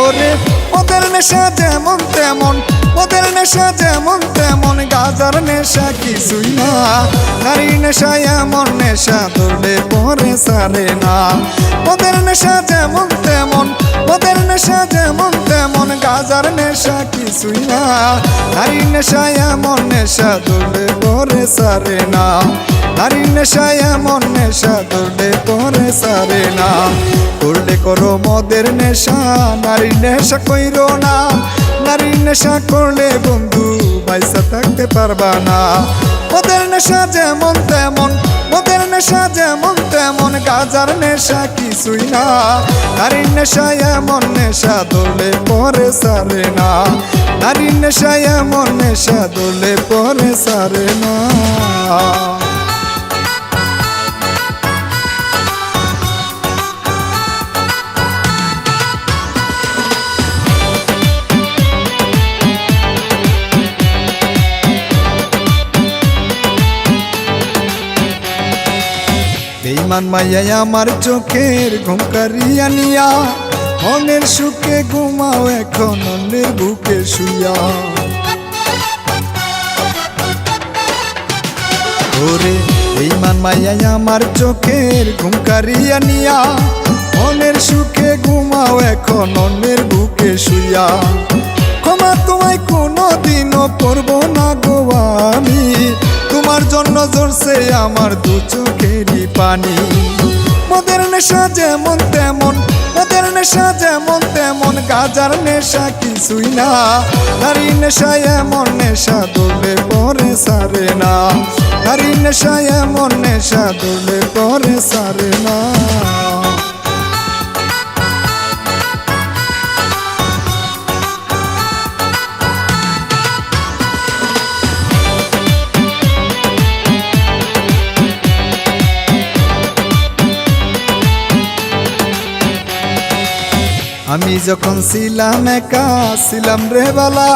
ওরে ওদের নেশা যেমন তেমন, ওদের নেশা যেমন তেমন, গাজার নেশা কিছুই না। নারীর নেশা এমন নেশা ধরলে পরে সারে না। ওদের নেশা যেমন তেমন, ওদের নেশা যেমন তেমন, গাজার নেশা কিছুই না। নারীর নেশা এমন নেশা ধরলে পরে সারে না। নারীর নেশা এমন নেশা ধরলে পরে সারে না। করলে করো মদের নেশা, নারীর নেশা কইরো না। নারীর নেশা করলে বন্ধু পয়সা থাকতে পারবা না। ওদের নেশা যেমন তেমন, ওদের নেশা যেমন তেমন, গাজার নেশা কিছুই না। নারীর নেশা এমন নেশা ধরলে পরে সারে না। নারীর নেশা এমন নেশা ধরলে পরে সারে না। বেঈমান মাইয়াই আমার চোখের ঘুম কারিয়া নিয়া, মনের সুখে ঘুমাও এখন অন্যের বুকে শুইয়া। ওরে বেঈমান মাইয়াই আমার চোখের ঘুম কারিয়া নিয়া, মনের সুখে ঘুমাও এখন অন্যের বুকে শুইয়া। ক্ষমা তোমায় কোনোদিনও করবো না গো আমি, তোমার জন্য ঝরছে আমার দু চোখেরই পানি। মদের নেশা যেমন তেমন, মদের নেশা যেমন তেমন, গাজার নেশা কিছুই না। নারীর নেশা এমন নেশা ধরলে পরে সারে না। নারীর নেশা এমন নেশা ধরলে পরে সারে না। আমি যখন ছিলাম একা ছিলাম রে বালা,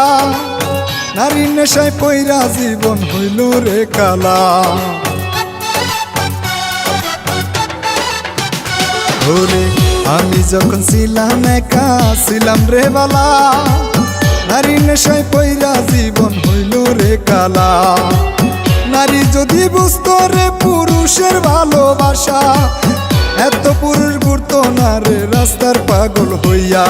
নারীর নেশায় পইরা জীবন হইল রে কালা। ওরে আমি যখন ছিলাম একা ছিলাম রে বালা, নারীর নেশায় পইরা জীবন হইল রে কালা। নারী যদি বুঝতো রে পুরুষের ভালোবাসা, এত পুরুষ ঘুরতো না রে রাস্তার পাগল হইয়া।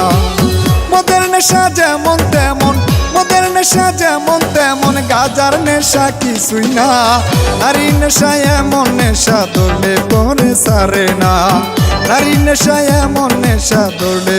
মদের নেশা যেমন তেমন, মদের নেশা যেমন তেমন, গাজার নেশা কিছুই না। নারীর নেশা এমন নেশা ধরলে পরে সারে না। নারীর নেশা এমন নেশা ধরলে